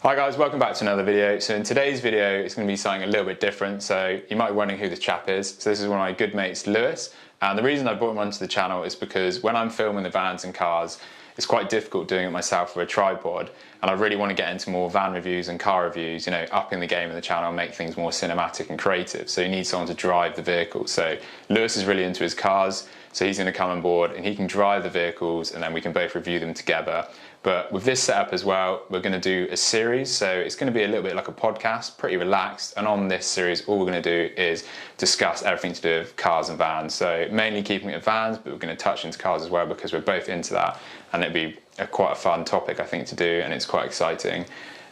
Hi guys, welcome back to another video. So in today's video, it's going to be something a little bit different. So you might be wondering who this chap is. So this is one of my good mates, Lewis. And the reason I brought him onto the channel is because when I'm filming the vans and cars, it's quite difficult doing it myself with a tripod. And I really want to get into more van reviews and car reviews, you know, upping the game of the channel, make things more cinematic and creative. So you need someone to drive the vehicle. So Lewis is really into his cars. So he's going to come on board and he can drive the vehicles and then we can both review them together. But with this setup as well, we're going to do a series. So it's going to be a little bit like a podcast, pretty relaxed. And on this series, all we're going to do is discuss everything to do with cars and vans. So mainly keeping it vans, but we're going to touch into cars as well because we're both into that. And it'd be quite a fun topic, I think, to do. And it's quite exciting.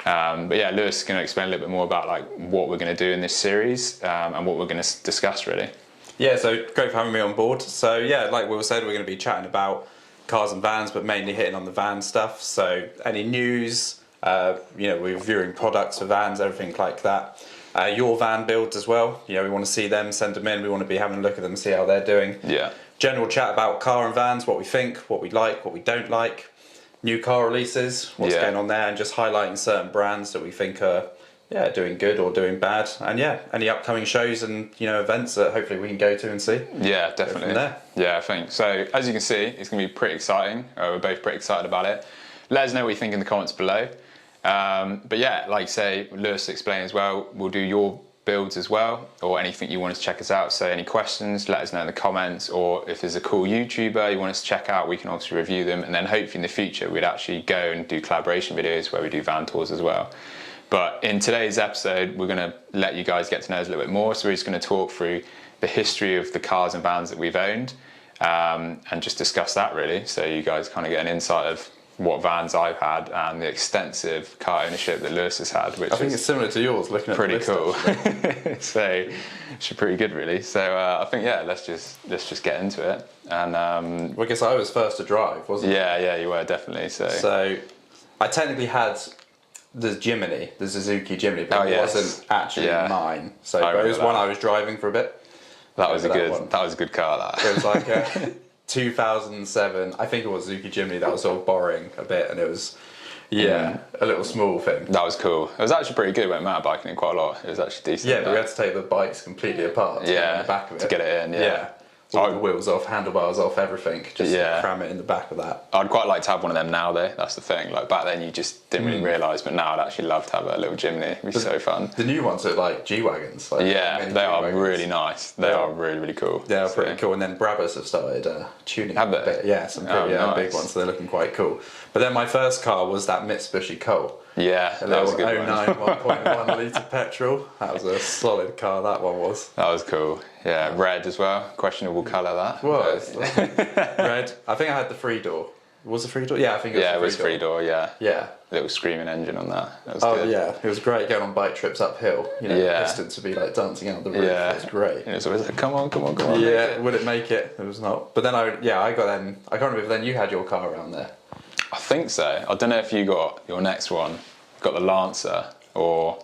But yeah, Lewis is going to explain a little bit more about like what we're going to do in this series and what we're going to discuss really. Yeah, so great for having me on board. So yeah, like Will said, we're going to be chatting about cars and vans, but mainly hitting on the van stuff. So any news, we're reviewing products for vans, everything like that. Your van builds as well. You know, we want to see them, send them in. We want to be having a look at them, see how they're doing. Yeah. General chat about car and vans, what we think, what we like, what we don't like. New car releases, what's going on there, and just highlighting certain brands that we think are doing good or doing bad, and any upcoming shows and events that hopefully we can go to and see. Yeah, definitely. Yeah, I think so. As you can see, it's going to be pretty exciting. We're both pretty excited about it. Let us know what you think in the comments below. But yeah, like say Lewis explained as well, we'll do your builds as well, or anything you want us to check us out. So any questions, let us know in the comments, or if there's a cool YouTuber you want us to check out, we can obviously review them, and then hopefully in the future we'd actually go and do collaboration videos where we do van tours as well. But in today's episode, we're going to let you guys get to know us a little bit more. So we're just going to talk through the history of the cars and vans that we've owned and just discuss that really. So you guys kind of get an insight of what vans I've had and the extensive car ownership that Lewis has had, which I think it's similar to yours, looking at pretty the list, cool. So it's pretty good really. So I think, let's just get into it. And well, I guess I was first to drive, wasn't I? Yeah, you were definitely. So I technically had the Jimny, the Suzuki Jimny, but it wasn't actually mine. So it was one I was driving for a bit. That was a good car. That it was like a 2007. I think it was Suzuki Jimny that was sort of borrowing a bit, and it was a little small thing. That was cool. It was actually pretty good. We went mountain biking it quite a lot. It was actually decent. Yeah, but we had to take the bikes completely apart. To get in the back of it to get it in. Yeah. All the wheels off, handlebars off, everything. Just cram it in the back of that. I'd quite like to have one of them now though, that's the thing. Like back then you just didn't really realise, but now I'd actually love to have a little Jimny. It'd be so fun. The new ones are like G-Wagons. Like they are really nice. They are really, really cool. They are pretty cool. And then Brabus have started tuning have they? a bit. Yeah, some pretty big ones, so they're looking quite cool. But then my first car was that Mitsubishi Colt. Yeah, that was a good 09 1.1 litre petrol. That was a solid car, that one was. That was cool. Yeah, red as well. Questionable colour that. Was. Red. I think I had the 3-door. Was it 3-door? Yeah, I think it was it was 3-door, yeah. Yeah. Little screaming engine on that. That was good. Yeah. It was great going on bike trips uphill. Distance would be like dancing out the roof. Yeah. It was great. And it was always like, come on. Yeah, would it make it? It was not. But then I can't remember if then you had your car around there. I think so. I don't know if you got your next one, got the Lancer, or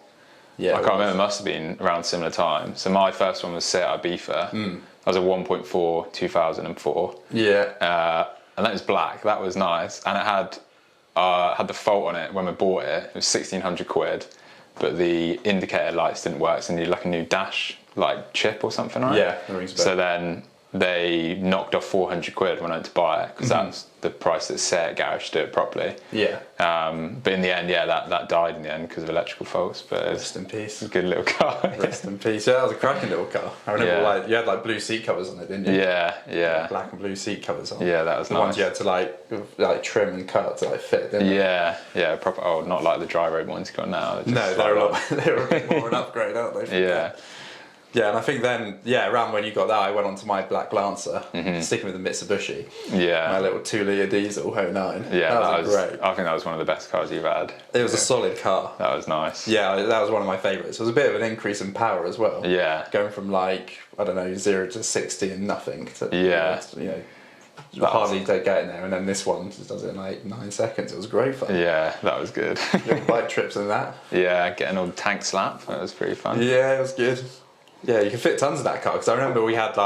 I can't remember. It must have been around similar time. So my first one was Seat Ibiza. That was a 1.4 2004. Yeah. And that was black. That was nice, and it had the fault on it when we bought it. It was 1,600 quid, but the indicator lights didn't work, so you needed like a new dash chip or something, right? Yeah, that rings a bell. So then they knocked off 400 quid when I went to buy it because that's the price that Seat garage to do it properly. Yeah. But in the end, that died in the end because of electrical faults. But rest in peace. A good little car. Rest in peace. Yeah, that was a cracking little car. I remember you had blue seat covers on it, didn't you? Yeah. Black and blue seat covers on. Yeah, that was the nice. ones you had to trim and cut to fit, didn't you? Yeah, proper. Oh, not like the dry road ones you got now. They're a bit more an upgrade, aren't they? Yeah. Yeah, and I think then, around when you got that, I went on to my black Lancer, sticking with the Mitsubishi. Yeah. My little 2-litre diesel, 09. Yeah, that was great. I think that was one of the best cars you've had. It was a solid car. That was nice. Yeah, that was one of my favourites. It was a bit of an increase in power as well. Yeah. Going from 0 to 60 and nothing to, hardly getting there. And then this one just does it in 9 seconds. It was great fun. Yeah, that was good. Little bike trips and that. Yeah, getting all tank slap. That was pretty fun. Yeah, it was good. Yeah, you can fit tons of that car, because I remember we had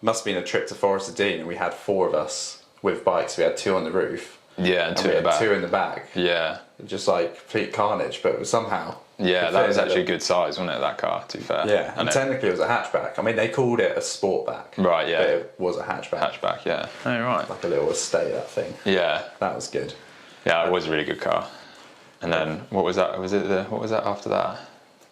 must have been a trip to Forest of Dean, and we had 4 of us with bikes. We had 2 on the roof, Yeah, and two we in the had back. two in the back. Yeah. Just like complete carnage, but it was somehow. Yeah, that was actually a good size, wasn't it, that car, to be fair? Yeah, and technically it was a hatchback. I mean, they called it a sportback. Right, yeah. But it was a hatchback. Hatchback, yeah. Oh, right. Like a little estate, that thing. Yeah. That was good. Yeah, it was a really good car. And then, what was that? What was that after that?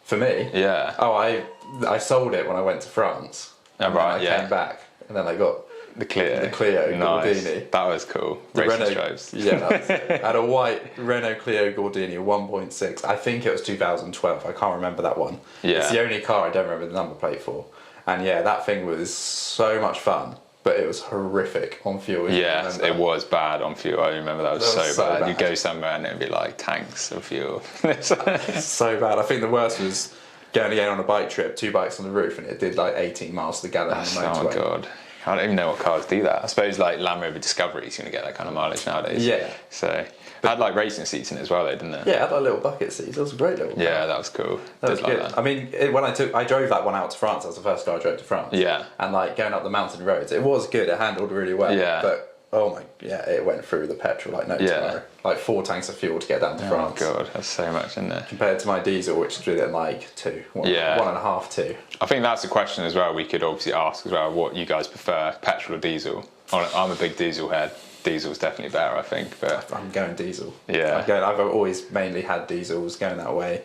For me? Yeah. Oh, I sold it when I went to France. Oh, right, I came back, and then I got the Clio. The Clio nice. Gordini. That was cool. The Racing Renault, stripes. Yeah, that was it. I had a white Renault Clio Gordini 1.6. I think it was 2012. I can't remember that one. Yeah. It's the only car I don't remember the number plate for. And yeah, that thing was so much fun, but it was horrific on fuel. Yes, it was bad on fuel. I remember that was so bad. You'd go somewhere and it'd be like tanks of fuel. So bad. I think the worst was going again on a bike trip, 2 bikes on the roof, and it did like 18 miles to the gallon on the motorway. Oh my god. I don't even know what cars do that. I suppose like Land Rover Discovery is going to get that kind of mileage nowadays. Yeah. So it had like racing seats in it as well, though, didn't it? Yeah, it had like little bucket seats. That was a great little car. Yeah, that was cool. That was Did like good. that. I mean, when I drove that one out to France. That was the first car I drove to France. Yeah. And like going up the mountain roads, it was good. It handled really well. Yeah. But it went through the petrol like no tomorrow. Like 4 tanks of fuel to get down to France. Oh god, that's so much in there. Compared to my diesel, which did it like 2, 1.5, 2. I think that's a question as well we could obviously ask as well, what you guys prefer, petrol or diesel? I'm a big diesel head. Diesel's definitely better, I think. But I'm going diesel. Yeah. I've always mainly had diesels going that way.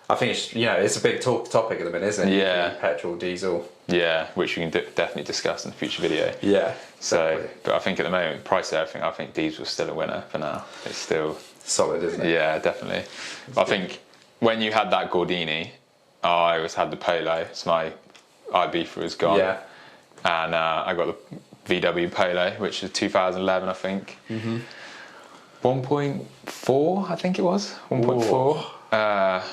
I think it's a big topic at the minute, isn't it? Yeah. Petrol, diesel. yeah, which we can definitely discuss in a future video. Yeah. So, Exactly. but I think at the moment, price of everything, I think diesel's still a winner for now. It's still, Solid, isn't it? yeah, definitely. I think when you had that Gordini, I always had the Polo. It's my IB was gone. Yeah. And I got the VW Polo, which is 2011, I think. 1.4, I think it was. 1.4.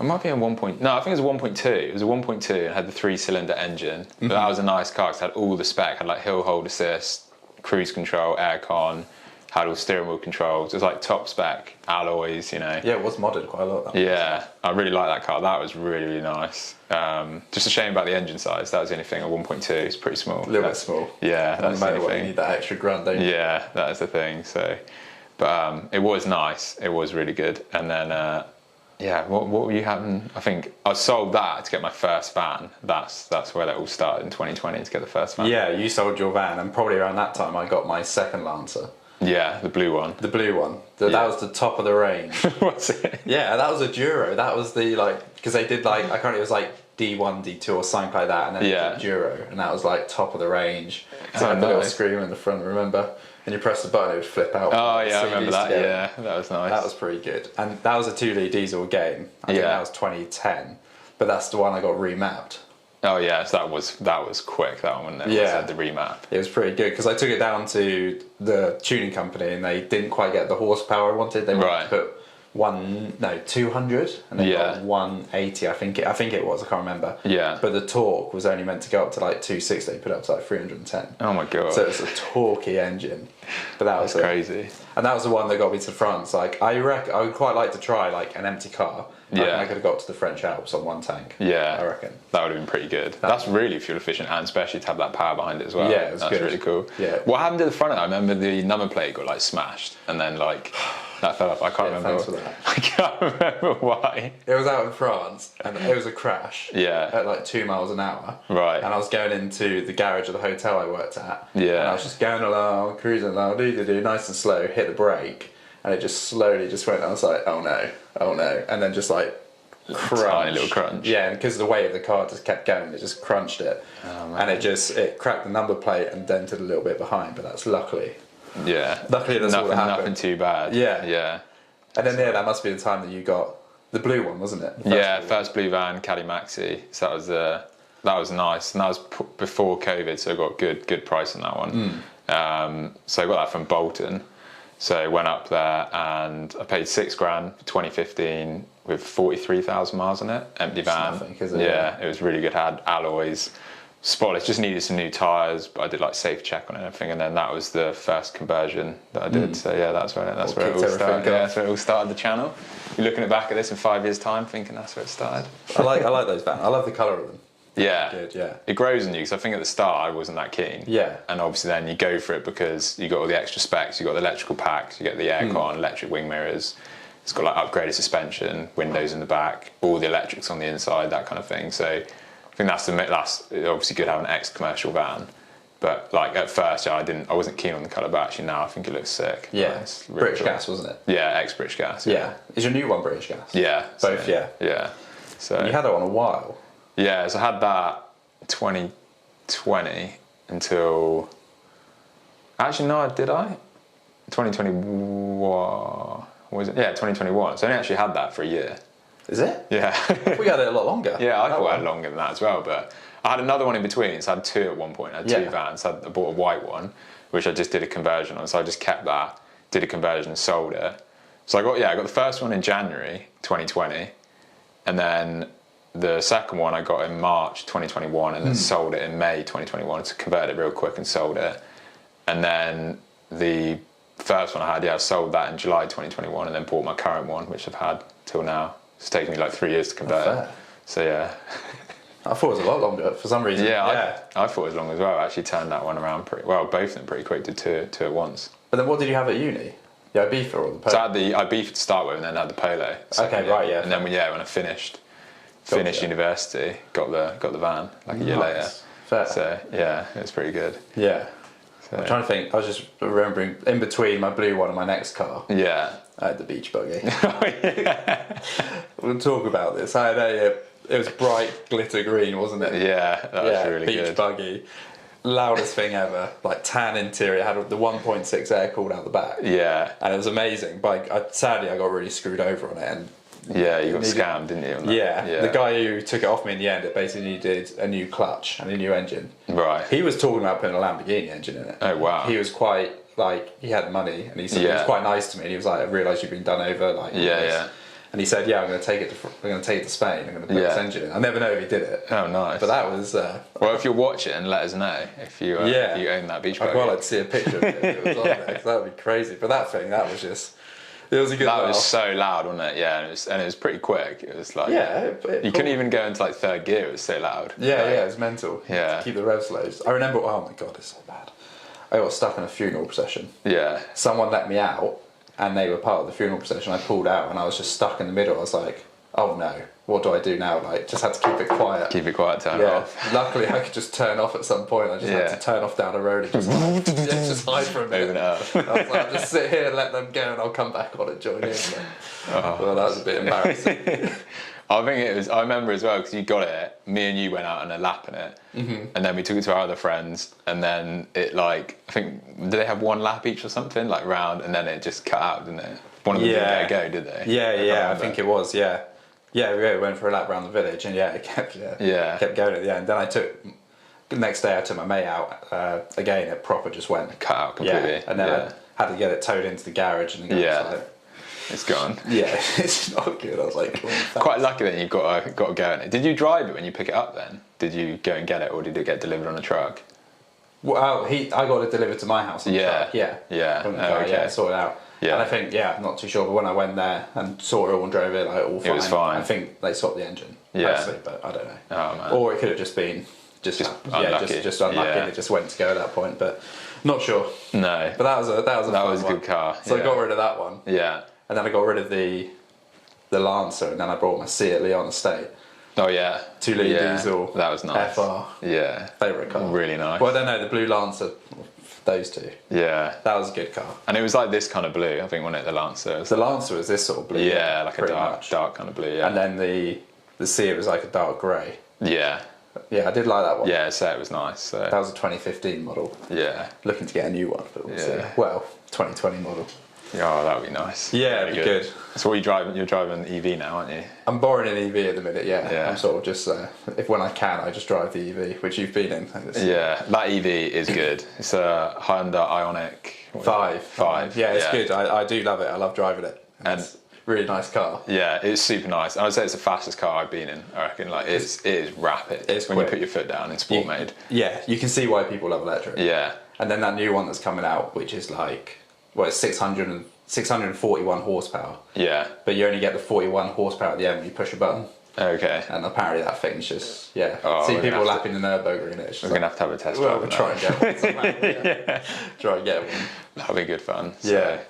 It might be a 1. No, I think it was a 1.2. It was a 1.2 and had the 3-cylinder engine. But that was a nice car because it had all the spec. Had like hill hold assist, cruise control, aircon, had all steering wheel controls. It was like top spec, alloys, you know. Yeah, it was modded quite a lot. That Yeah, I really like that car. That was really, really nice. Just a shame about the engine size. That was the only thing. A 1.2 is pretty small. A little bit small. Yeah, that's the only You thing. need that extra grunt, don't you? Yeah, that is the thing. So, but it was nice. It was really good. And then, yeah, what were you having? I think I sold that to get my first van. That's where that all started in 2020 to get the first van. Yeah, you sold your van, and probably around that time I got my second Lancer. Yeah, the blue one. The blue one. That was the top of the range. What's it? Yeah, that was a Duro. That was the because they did like, I can't remember, it was like D1, D2 or something like that, and then Yeah. the Duro, and that was like top of the range. So Oh, I had the little nice. screamer in the front, remember? And you press the button, it would flip out. Oh yeah, I CDs remember that. together. Yeah, that was nice. That was pretty good. And that was a 2-litre diesel again. I think Yeah. that was 2010. But that's the one I got remapped. Oh yeah, so that was quick. That one, wasn't it? Yeah. The remap. It was pretty good because I took it down to the tuning company and they didn't quite get the horsepower I wanted. They wanted Right. to put 200 and they Yeah. got 180. I think it was. I can't remember. Yeah. But the torque was only meant to go up to like 260. They put it up to like 310. Oh my god. So it's a torquey engine. But that was That's crazy. And that was the one that got me to France. Like I would quite like to try like an empty car. Yeah. I could have got to the French Alps on one tank. Yeah, I reckon. that would have been pretty good. That's really fuel efficient, and especially to have that power behind it as well. Yeah, it was That's good. really cool. Yeah. What happened to the front of that? I remember the number plate got like smashed, and then like that fell off. I can't remember. Thanks for that. I can't remember why. It was out in France and it was a crash. Yeah. At like 2 miles an hour. Right. And I was going into the garage of the hotel I worked at. Yeah. And I was just going along, cruising along, nice and slow, hit the brake, and it just slowly just went. I was like, oh no, and then just like crunch. Tiny little crunch. Yeah, and because the weight of the car just kept going, it just crunched it, and it cracked the number plate and dented a little bit behind. But that's luckily. Yeah. Luckily, that's all that happened. Nothing too bad. Yeah. Yeah. And then that must be the time that you got the blue one, wasn't it? The first blue First blue van, Caddy Maxi. So that was nice, and that was before COVID, so I got good price on that one. So I got that from Bolton. So I went up there and I paid £6,000 for 2015 with 43,000 miles on it, empty van. nothing, is it? Yeah, it was really good. Had alloys, spotless. Just needed some new tyres, but I did like safe check on it and everything. And then that was the first conversion that I did. So yeah, that's where it all kicked started. everything Yeah, off. that's where it all started. The channel. You're looking back at this in 5 years' time, thinking that's where it started. I like those vans. I love the colour of them. Yeah. Good, yeah. It grows on you, because I think at the start I wasn't that keen. Yeah. And obviously then you go for it because you got all the extra specs. You got the electrical packs, you get the aircon, electric wing mirrors. It's got like upgraded suspension, windows in the back, all the electrics on the inside, that kind of thing. So I think that's obviously good having an ex-commercial van. But like at first, yeah, I wasn't keen on the colour, but actually now I think it looks sick. Yeah, It's really British cool. gas, wasn't it? Yeah, ex-British gas. Yeah. Is your new one British gas? Yeah. Both, yeah. Yeah. So You had that one a while. yeah, so I had that 2020 until. Actually, no, did I? 2021. Was it? Yeah, 2021. So I only actually had that for a year. Is it? Yeah. We had it a lot longer. Yeah, I thought I had one. longer than that as well, but I had another one in between. So I had two at one point. I had two vans. I bought a white one, which I just did a conversion on. So I just kept that, did a conversion and sold it. So I got the first one in January 2020, and then the second one I got in March 2021, and then sold it in May 2021. So converted it real quick and sold it. And then the first one I had, I sold that in July 2021, and then bought my current one, which I've had till now. It's taken me like 3 years to convert it. So yeah. I thought it was a lot longer for some reason. Yeah, I thought it was long as well. I actually turned that one around pretty well, both of them pretty quick, did two at once. But then what did you have at uni? The Ibiza or the Polo? So I had the Ibiza to start with, and then I had the Polo. Okay, right, yeah. And then when I finished university, got the van like a year later. Fair. So yeah, it was pretty good. Yeah. So, I'm trying to think. I was just remembering in between my blue one and my next car. Yeah. I had the beach buggy. Oh, yeah. We'll talk about this. I had it was bright glitter green, wasn't it? Yeah, that was really beach good. buggy. Loudest thing ever. Like tan interior. It had the 1.6 air cooled out the back. Yeah. And it was amazing. But sadly, I got really screwed over on it. And yeah, you got scammed, didn't you? On that? yeah. The guy who took it off me in the end, it basically needed a new clutch and a new engine. Right. He was talking about putting a Lamborghini engine in it. Oh, wow. He was quite, like, he had money, and he said he was quite nice to me. And he was like, I realised you've been done over. Like, Yeah. And he said, I'm going to take it to Spain. I'm going to put this engine in. I never know if he did it. Oh, nice. But that was... well, if you watch it, and let us know if you own that beach buggy. Well, I'd see a picture of it if it was on there, 'cause that would be crazy. But that thing, that was just... It was a good That was so loud, wasn't it? Yeah, and it was pretty quick. It was like you couldn't even go into like third gear. It was so loud. Yeah, it was mental. Yeah. To keep the revs low. I remember. Oh my god, it's so bad. I got stuck in a funeral procession. Yeah. Someone let me out, and they were part of the funeral procession. I pulled out, and I was just stuck in the middle. I was like, oh no, what do I do now? Like, just had to keep it quiet. Keep it quiet. Turn it off. Luckily, I could just turn off at some point. I just had to turn off down a road and just just hide for a minute. Open it up. I was like, I'll just sit here and let them go, and I'll come back on and join in. Well, that was a bit embarrassing. I think it was. I remember as well because you got it. Me and you went out on a lap in it, and then we took it to our other friends, and then it I think did they have one lap each or something round, and then it just cut out, didn't it? One of them didn't get a go, did they? Yeah. I think it was. Yeah, we went for a lap around the village, and it kept going at the end. Then the next day I took my mate out again. It proper just went cut out completely. Yeah, and then I had to get it towed into the garage, and the guy was like, it's gone. Yeah, it's not good. I was like, quite lucky that you got a go in it. Did you drive it when you pick it up then? Did you go and get it, or did it get delivered on a truck? Well, I got it delivered to my house on the truck. Yeah, sorted out. Yeah. And I think, I'm not too sure, but when I went there and saw it all and drove it, all fine. It was fine. I think they swapped the engine, mostly, but I don't know. Oh, man. Or it could have just been unlucky. just unlucky and it just went to go at that point, but not sure. No. But that was a good car. So I got rid of that one. Yeah. And then I got rid of the Lancer, and then I brought my Seat Leon Estate. Oh yeah. 2 litre diesel. That was nice. FR. Yeah. Favourite car. Really nice. Well, I don't know, the blue Lancer, those two. Yeah. That was a good car. And it was like this kind of blue, I think, wasn't it, the Lancer? The Lancer was this sort of blue. Yeah, like a much. dark kind of blue, yeah. And then the Seat was like a dark grey. Yeah. Yeah, I did like that one. Yeah, so it was nice. So. That was a 2015 model. Yeah. Looking to get a new one, but we'll see. Well, 2020 model. Oh, that would be nice. Yeah, it'd be good. So what you're driving EV now, aren't you? I'm borrowing an EV at the minute, yeah. I'm sort of just, when I can, I just drive the EV, which you've been in. Yeah, that EV is good. It's a Honda Ioniq 5. Yeah, it's good. I do love it. I love driving it. And it's a really nice car. Yeah, it's super nice. I would say it's the fastest car I've been in, I reckon. Like, it is rapid. It's when quick. You put your foot down in sport mode. Yeah, you can see why people love electric. Yeah. And then that new one that's coming out, which is it's 641 horsepower. Yeah. But you only get the 41 horsepower at the end when you push a button. Okay. Okay. And apparently that thing's just, yeah. Oh, See we're people gonna have lapping the Nürburgring in it. It's just We're going to have a test well, drive. we'll of try and that. get one somehow. Yeah. Try and get one. That'll be good fun. So, Yeah.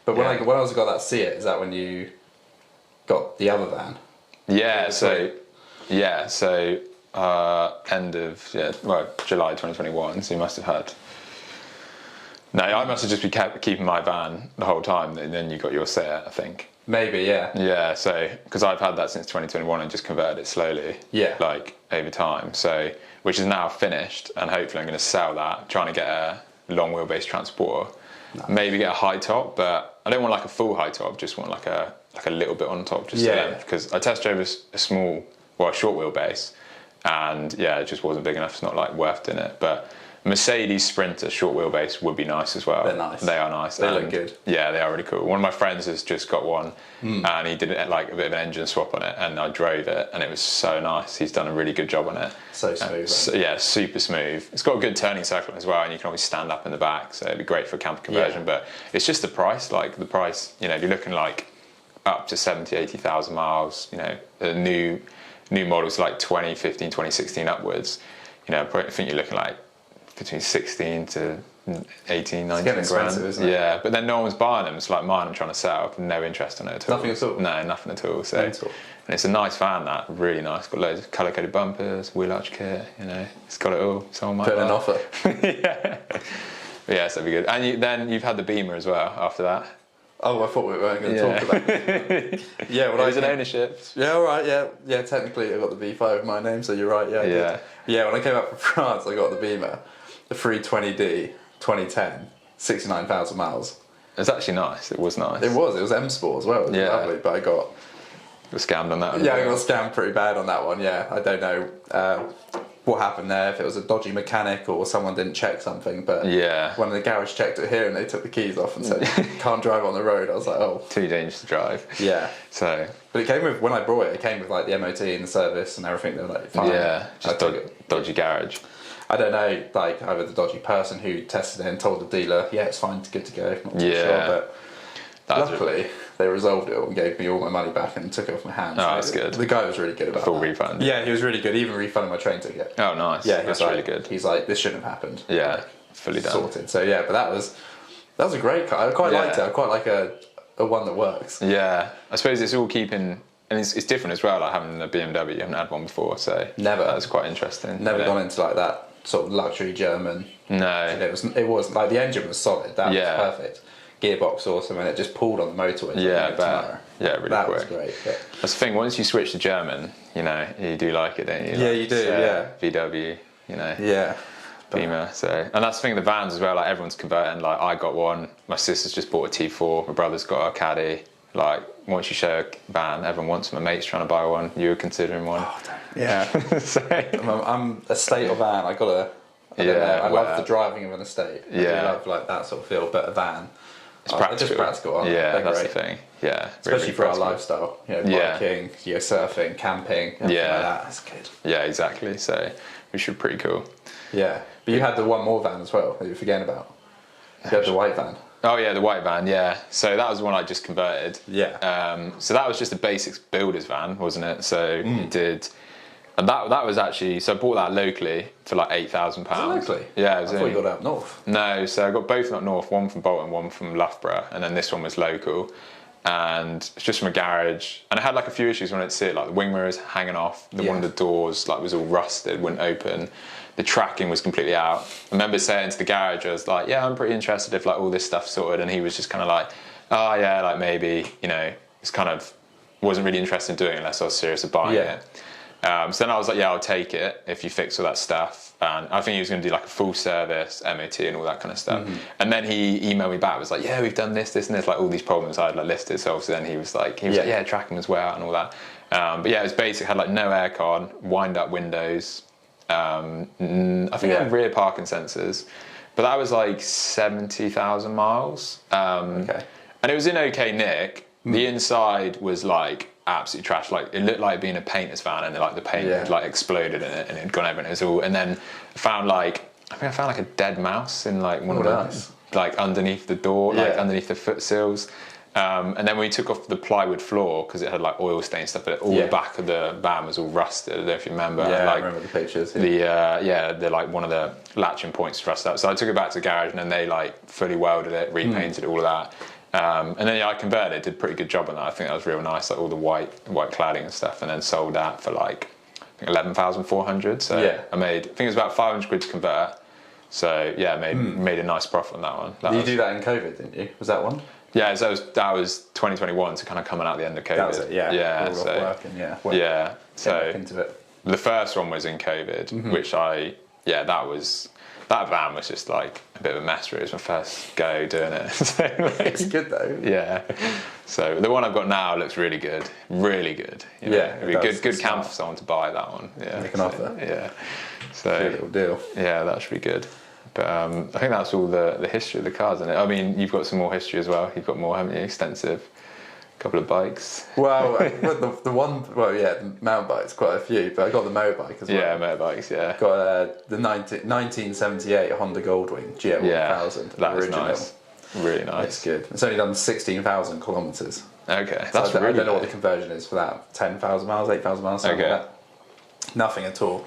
But when yeah. I also got that See It, is that when you got the other van? Yeah, so end of July 2021. So you must have had. No, I must have just been keeping my van the whole time. And then you got your Seat, I think. Maybe, yeah. Yeah, so because I've had that since 2021 and just converted it slowly. Yeah. Like over time. So which is now finished, and hopefully I'm going to sell that. Trying to get a long wheelbase transporter. Nice. Maybe get a high top, but I don't want like a full high top. Just want like a little bit on top, just because I test drove a short wheelbase, and yeah, it just wasn't big enough. It's not like worth doing it. But Mercedes Sprinter short wheelbase would be nice as well. They're nice. They are nice. They look good. Yeah, they are really cool. One of my friends has just got one, and he did like a bit of an engine swap on it, and I drove it, and it was so nice. He's done a really good job on it. So smooth. Yeah, super smooth. It's got a good turning circle as well, and you can always stand up in the back, so it'd be great for camper conversion. But it's just the price. Like the price, if you're looking like up to 70, 80,000 miles, the new models like 2015, 2016 upwards, I think you're looking like between 16 to 18, 19 grand. Isn't it? Yeah, but then no one's buying them. It's like mine I'm trying to sell. No interest in it at all. Nothing at all? No, nothing at all. So, and it's a nice van, that, really nice. Got loads of colour-coded bumpers, wheel arch kit, it's got it all. Someone might put an offer. Yeah. But yeah, so that'd be good. And then you've had the Beamer as well after that. Oh, I thought we weren't going to talk about it. Yeah, well, it was an ownership. Yeah, all right, yeah. Technically, I got the V5 with my name, so you're right. Yeah, I did. Yeah. When I came back from France, I got the Beamer, the 320D, 2010, 69,000 miles. It's actually nice. It was nice. It was M Sport as well. It was lovely, but I got scammed on that one. Yeah, I got scammed pretty bad on that one. Yeah, I don't know what happened there, if it was a dodgy mechanic or someone didn't check something, but when the garage checked it here and they took the keys off and said can't drive on the road, I was like, oh, too dangerous to drive. Yeah. So but it came with, when I brought it came with like the MOT and the service and everything. They were like, fine. Yeah, just dodgy garage. I don't know, like either the dodgy person who tested it and told the dealer, yeah, it's fine, it's good to go. Not too sure, but luckily they resolved it all and gave me all my money back and took it off my hands. Oh, that's good. The guy was really good about full refund. Yeah, he was really good. He even refunded my train ticket. Oh, nice. Yeah, that's really good. He's like, this shouldn't have happened. Yeah, like, fully done. Sorted. So yeah, but that was a great car. I quite liked it. I quite like a one that works. Yeah, I suppose it's all keeping, and it's different as well. Like having a BMW, you haven't had one before, so never. That's quite interesting. Never gone into like that sort of luxury German. No, it was like the engine was solid. That was perfect. Gearbox awesome, and it just pulled on the motorway. Really that quick. Was great. But that's the thing. Once you switch to German, you do like it, don't you? Yeah, you do. VW, Yeah. Beamer. So, and that's the thing. The vans as well. Like everyone's converting. Like I got one. My sister's just bought a T4. My brother's got a Caddy. Like once you show a van, everyone wants them. My mate's trying to buy one. You were considering one. Oh, yeah. So I'm estate or van. I got a. I love the driving of an estate. I love like that sort of feel, but a van. It's practical. Just practical. Yeah, that's the thing. Yeah, especially for our lifestyle. Biking, surfing, camping. Like that. That's good. Yeah, exactly. So, which is pretty cool. Yeah, but you had the one more van as well that you were forgetting about. You had the white van. Oh yeah, the white van. Yeah. So that was the one I just converted. Yeah. So that was just a basic builder's van, wasn't it? So we did. And that was actually, so I bought that locally for like £8,000. Locally? Yeah, it was I thought you got it up north. No, so I got both up north, one from Bolton, one from Loughborough, and then this one was local. And it's just from a garage. And I had like a few issues when I'd see it, like the wing mirrors hanging off, one of the doors like was all rusted, wouldn't open. The tracking was completely out. I remember saying to the garage, I was like, yeah, I'm pretty interested if like all this stuff's sorted. And he was just kind of like, oh yeah, like maybe, it's kind of, wasn't really interested in doing it unless I was serious about buying it. So then I was like, yeah, I'll take it if you fix all that stuff. And I think he was going to do like a full service, MOT and all that kind of stuff. And then he emailed me back, was like, yeah, we've done this, and this, like all these problems I had like listed. So obviously then he was like, yeah, tracking as well and all that. But yeah, it was basic, had like no aircon, wind up windows. I think it had rear parking sensors. But that was like 70,000 miles. And it was in okay nick. The inside was like absolutely trash. Like it looked like being a painter's van, and like the paint had like exploded in it, and it had gone over, and it was all. And then I found like a dead mouse in like one of the like underneath the door, like underneath the foot sills. And then we took off the plywood floor because it had like oil stain stuff, but all the back of the van was all rusted. I don't know if you remember. Yeah, like, I remember the pictures. Yeah. the like one of the latching points rusted up. So I took it back to the garage, and then they like fully welded it, repainted all of that. And then I converted it, did a pretty good job on that. I think that was real nice, like all the white cladding and stuff, and then sold that for like I think 11,400. So I think it was about 500 quid to convert. So yeah, made a nice profit on that one. You do that in COVID, didn't you? Was that one? Yeah, so that was 2021, so kind of coming out the end of COVID. That was it. Yeah. So working. yeah. So into it. The first one was in COVID, which that van was just like a bit of a mess. Really, it was my first go doing it. So, like, It's good though. Yeah. So the one I've got now looks really good, really good. You know? It'd be a good camp for someone to buy that one. Yeah, make an offer. Yeah. So good little deal. Yeah, that should be good. But I think that's all the history of the cars in it. I mean, you've got some more history as well. You've got more, haven't you? Extensive. Couple of bikes. Well, the mountain bikes, quite a few, but I got the motorbike as well. Yeah, motorbikes, yeah. Got the 1978 Honda Goldwing GL1000. That was original. nice. Really nice. It's good. It's only done 16,000 kilometres. Okay, So that's I really don't know what low. the conversion is for that. 10,000 miles, 8,000 miles, something like that. Nothing at all.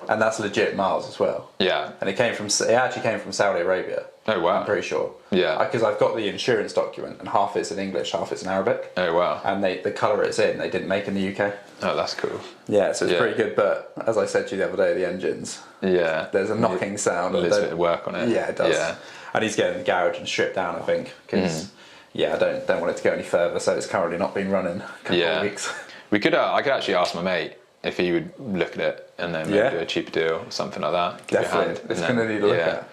And that's legit miles as well. Yeah. And it actually came from Saudi Arabia. Oh wow. I'm pretty sure. Yeah. Because I've got the insurance document, and half it's in English, half it's in Arabic. Oh wow. And the colour it's in, they didn't make in the UK. Oh, that's cool. Yeah, so it's pretty good. But as I said to you the other day, the engines. Yeah. There's a knocking sound. A little bit of work on it. Yeah, it does. Yeah. And he's getting the garage and stripped down, I think, because I don't want it to go any further. So it's currently not been running a couple of weeks. We could. I could actually ask my mate if he would look at it and then maybe do a cheaper deal or something like that. Give you a hand, Definitely, it's going to need a look at.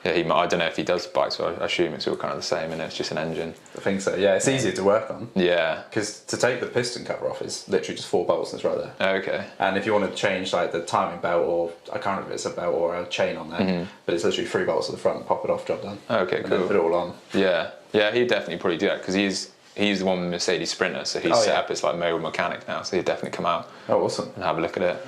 Yeah, he might. I don't know if he does bikes, so I assume it's all kind of the same, and it's just an engine. I think so. Yeah, it's easier to work on. Yeah. Because to take the piston cover off is literally just 4 bolts and it's right there. Oh, okay. And if you want to change like the timing belt, or I can't remember if it's a belt or a chain on there, but it's literally 3 bolts at the front, pop it off, job done. Okay, and cool. then put it all on. Yeah, he'd definitely probably do that because he's the one with Mercedes Sprinter, so he's set up as like mobile mechanic now, so he'd definitely come out awesome. and have a look at it.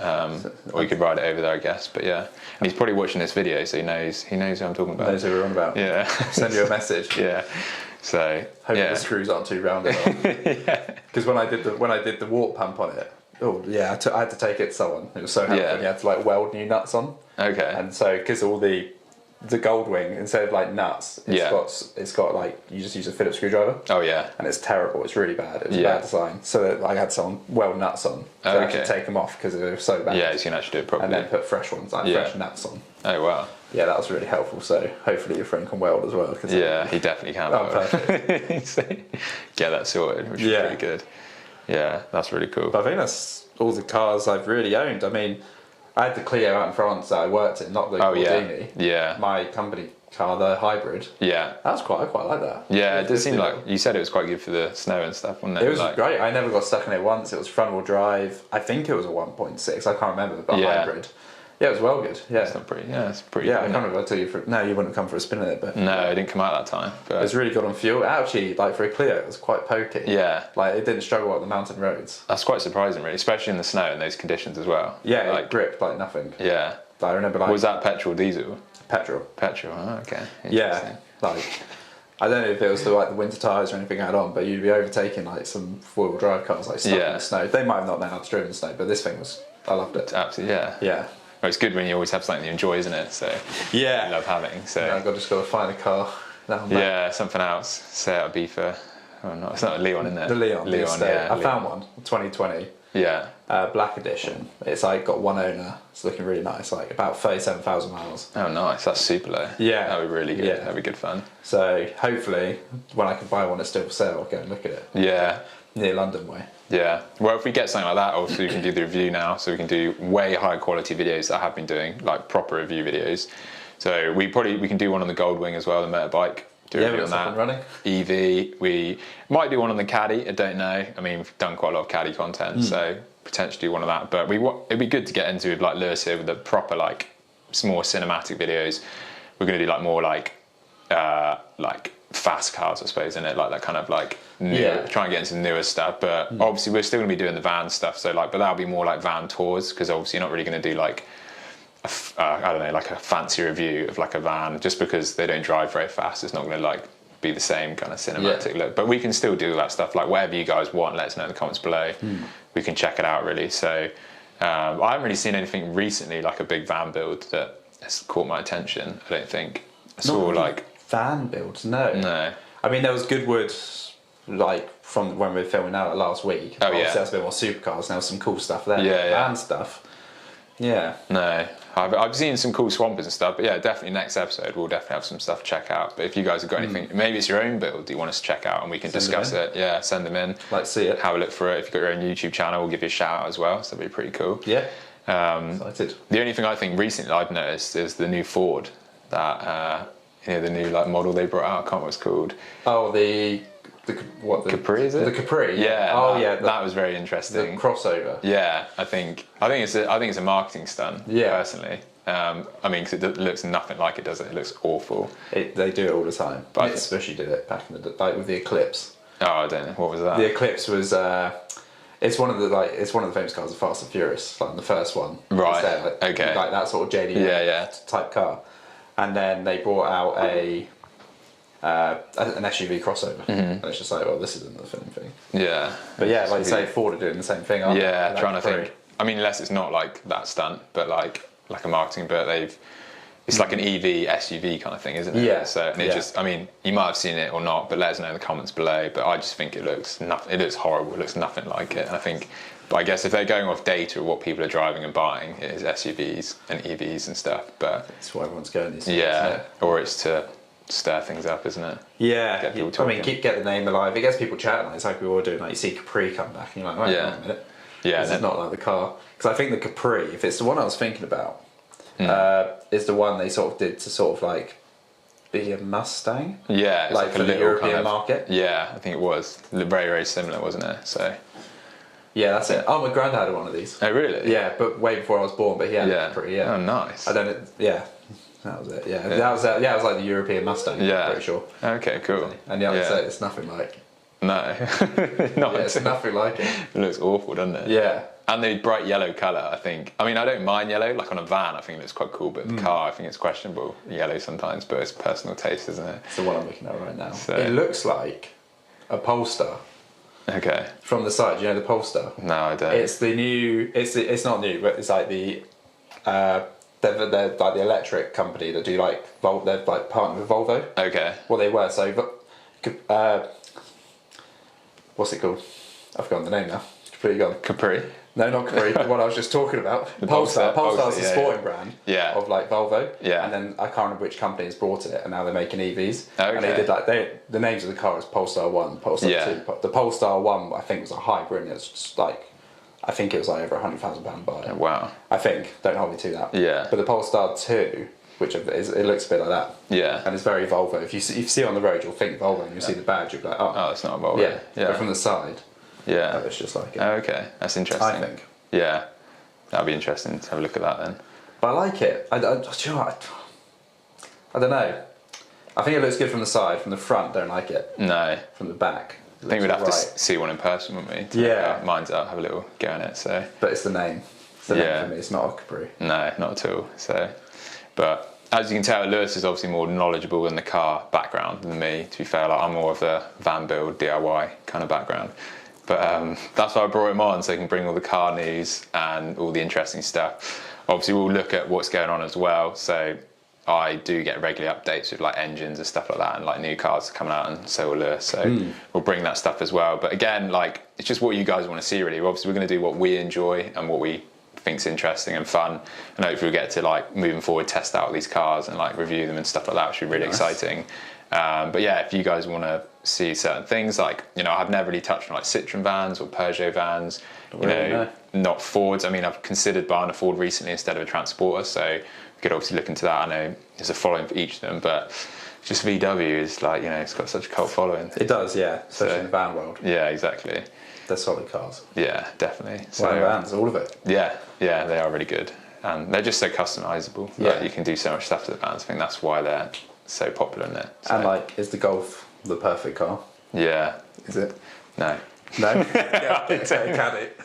Or you could ride it over there, I guess. But yeah, and he's probably watching this video, so he knows who I'm talking about. Knows who we're on about. Yeah. Send you a message. Yeah. So Hopefully the screws aren't too rounded on. Because when I did the warp pump on it, I had to take it to someone. It was so helpful. You had to like weld new nuts on. Okay. And so because all the Goldwing, instead of like nuts, it's got like, you just use a Phillips screwdriver. Oh yeah. And it's terrible. It's really bad. It was a bad design. So that I had someone weld nuts on to actually take them off because they were so bad. Yeah, so you can actually do it properly. And then put fresh ones, like fresh nuts on. Oh wow. Yeah, that was really helpful. So hopefully your friend can weld as well. Yeah, he definitely can. Oh, perfect. So, get that sorted, which is pretty good. Yeah, that's really cool. But I think that's all the cars I've really owned. I mean, I had the Clio out in France that I worked in, not the Gordini. Yeah. My company car, the hybrid. Yeah. That was I quite like that. Yeah, it does seem like, you said it was quite good for the snow and stuff, wasn't it? It was great. I never got stuck in it once. It was front wheel drive. I think it was a 1.6. I can't remember, but hybrid. Yeah, it was well good. Yeah. It's pretty good. Yeah, I can't remember. I tell you, no, you wouldn't have come for a spin in it, but no, it didn't come out that time. But it was really good on fuel. Actually, like for a Clio, it was quite pokey. Yeah, like it didn't struggle on the mountain roads. That's quite surprising, really, especially in the snow and those conditions as well. Yeah, like it gripped like nothing. Yeah, I remember like. Was that petrol or diesel? Petrol. Petrol. Oh, okay. Yeah, like. I don't know if it was the winter tyres or anything I had on, but you'd be overtaking like some four-wheel drive cars like stuck in the snow. They might have not known how to drive in the snow, but this thing was, I loved it. Absolutely, yeah. Yeah. Well, it's good when you always have something you enjoy, isn't it? So yeah, you love having. So I've just got to find a car. Yeah, something else. Say it'll be for. Oh, no, it's not a Leon, isn't it? The Leon. Yeah. I found one, 2020. Yeah. Black edition. It's like got one owner. It's looking really nice. Like about 37,000 miles. Oh, nice. That's super low. Yeah. That'd be really good. Yeah. That'd be good fun. So hopefully, when I can buy one that's still for sale, I'll go and look at it. Yeah. Near London way. Yeah. Well, if we get something like that, also we can do the review now. So we can do way higher quality videos that I have been doing, like proper review videos. So we can do one on the Goldwing as well, the motorbike. Do a review on that. Running. EV. We might do one on the Caddy. I don't know. I mean, we've done quite a lot of Caddy content, so potentially one of that. But it'd be good to get into like Lewis here with the proper like more cinematic videos. We're going to do like more like fast cars, I suppose, in it, like that kind of like try and get into newer stuff. But obviously we're still going to be doing the van stuff. So like, but that'll be more like van tours because obviously you're not really going to do like I don't know, like a fancy review of like a van just because they don't drive very fast. It's not going to like be the same kind of cinematic look. But we can still do that stuff. Like whatever you guys want, let us know in the comments below. We can check it out really. So I haven't really seen anything recently like a big van build that has caught my attention. I don't think. I saw like van builds. No. I mean, there was Goodwood, like from when we were filming out last week. Oh, obviously, that's a bit more supercars. There was some cool stuff there. Van stuff. Yeah. No, I've seen some cool swampers and stuff, but yeah, definitely next episode we'll definitely have some stuff to check out. But if you guys have got anything, maybe it's your own build you want us to check out and we can discuss it. Yeah, send them in. Like see it. Have a look for it. If you've got your own YouTube channel, we'll give you a shout out as well. So that'd be pretty cool. Yeah. Excited. The only thing I think recently I've noticed is the new Ford that the new like model they brought out. I can't remember what it's called. Oh, the Capri, is it? The Capri. Yeah. Oh, that was very interesting. The crossover. Yeah, I think it's a marketing stunt. Yeah. Personally, I mean, because it looks nothing like it, does it? It looks awful. They do it all the time. But especially did it back in the like with the Eclipse. Oh, I don't know. What was that? The Eclipse was. It's one of the famous cars of Fast and Furious, like the first one. Right. There, okay. Like that sort of JD type car, and then they brought out an SUV crossover, and it's just like, well, this isn't the film thing. Yeah. But yeah, like you say, Ford are doing the same thing. Aren't yeah, they? Trying to think. I mean, unless it's not like that stunt, but like a marketing bit, it's like an EV SUV kind of thing, isn't it? Yeah. So and it just, I mean, you might have seen it or not, but let us know in the comments below. But I just think it looks nothing. It looks horrible. It looks nothing like it. And I think, but I guess if they're going off data of what people are driving and buying, it is SUVs and EVs and stuff. But that's why everyone's going these days. Yeah. Or it's to stir things up, isn't it? Yeah. Get people talking. I mean, get the name alive. It gets people chatting. It's like we were doing. Like you see Capri come back, and you're like, wait a minute. Yeah. This is not like the car. Because I think the Capri, if it's the one I was thinking about. Is the one they sort of did to sort of like be a Mustang. Yeah, like for the European kind of, market. Yeah, I think it was very, very similar, wasn't it? So. Yeah, that's it. Oh, my granddad had one of these. Oh, really? Yeah, but way before I was born. But he had a Capri. Yeah. Oh, nice. I don't know. Yeah, that was it. Yeah, that was it. Yeah, it was like the European Mustang. Yeah, I'm pretty sure. Okay, cool. And yeah, I'd say it's nothing like. No, it's nothing like it. It looks awful, doesn't it? Yeah. And the bright yellow colour, I think. I mean, I don't mind yellow. Like on a van, I think it looks quite cool. But the car, I think it's questionable. Yellow sometimes, but it's personal taste, isn't it? It's the one I'm looking at right now. So, it looks like a Polestar. Okay. From the side, do you know the Polestar? No, I don't. It's the new. It's not new, but it's like the. They're like the electric company that do like they're like partnered with Volvo. Okay. Well, they were what's it called? I've forgotten the name now. Completely gone. Capri. No, not Capri. The one I was just talking about. Polestar. Polestar's the sporting brand of like Volvo. Yeah. And then I can't remember which company's brought it, and now they're making EVs. Okay. And they did like the names of the car is Polestar 1, Polestar 2. The Polestar 1 I think was a hybrid, and it's just like I think it was like over £100,000 buy. Oh, wow. I think. Don't hold me to that. Yeah. But the Polestar 2, which it looks a bit like that. Yeah. And it's very Volvo. If you see it on the road, you'll think Volvo, and you'll see the badge, you'll be like, oh, it's not a Volvo. Yeah. But from the side. Yeah. It's just like it. Oh, okay, that's interesting. I think. Yeah, that'd be interesting to have a look at that then. But I like it. I don't know. I think it looks good from the side. From the front, don't like it. No. From the back. I think we'd have to see one in person, wouldn't we? Mine's up, have a little go in it. So. But it's the name. It's the name for me. It's not a Capri. No, not at all. So, but as you can tell, Lewis is obviously more knowledgeable in the car background than me. To be fair, like I'm more of a van build DIY kind of background. But that's why I brought him on, so he can bring all the car news and all the interesting stuff. Obviously, we'll look at what's going on as well. So I do get regular updates with like engines and stuff like that, and like new cars coming out, and so will Lewis. So we'll bring that stuff as well. But again, like it's just what you guys want to see, really. Obviously, we're going to do what we enjoy and what we think's interesting and fun, and hopefully we get to like moving forward test out these cars and like review them and stuff like that, which would be really exciting. But yeah, if you guys want to see certain things, like I've never really touched on like Citroen vans or Peugeot vans, not Fords. I mean, I've considered buying a Ford recently instead of a Transporter, so we could obviously look into that. I know there's a following for each of them, but just VW is like it's got such a cult following. It does, yeah, especially in the van world. Yeah, exactly. They're solid cars. Yeah, definitely. So vans, all of it. Yeah, they are really good, and they're just so customizable. Yeah, like, you can do so much stuff to the vans. I think that's why they're so popular in it. So. And like, is the Golf the perfect car? Yeah. Is it? No. No? Yeah, can it?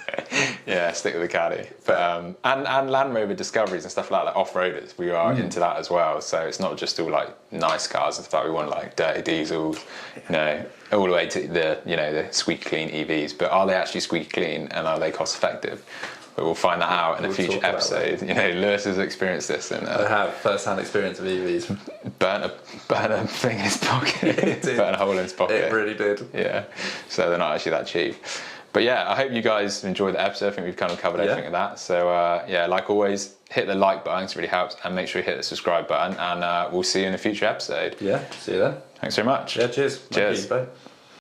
Yeah, stick with the Caddy. But and Land Rover Discoveries and stuff like that, off-roaders, we are into that as well. So it's not just all like nice cars and stuff. We want like dirty diesels, you know, all the way to the squeaky clean EVs. But are they actually squeaky clean and are they cost effective? But we'll find that out in a future episode. You know, Lewis has experienced this, and I have first-hand experience of EVs. burnt a thing in his pocket, burnt a hole in his pocket. It really did. Yeah, so they're not actually that cheap. But yeah, I hope you guys enjoyed the episode. I think we've kind of covered everything of that. So yeah, like always, hit the like button, it really helps, and make sure you hit the subscribe button, and we'll see you in a future episode. Yeah, see you then. Thanks very much. Yeah, cheers. Cheers. Bye.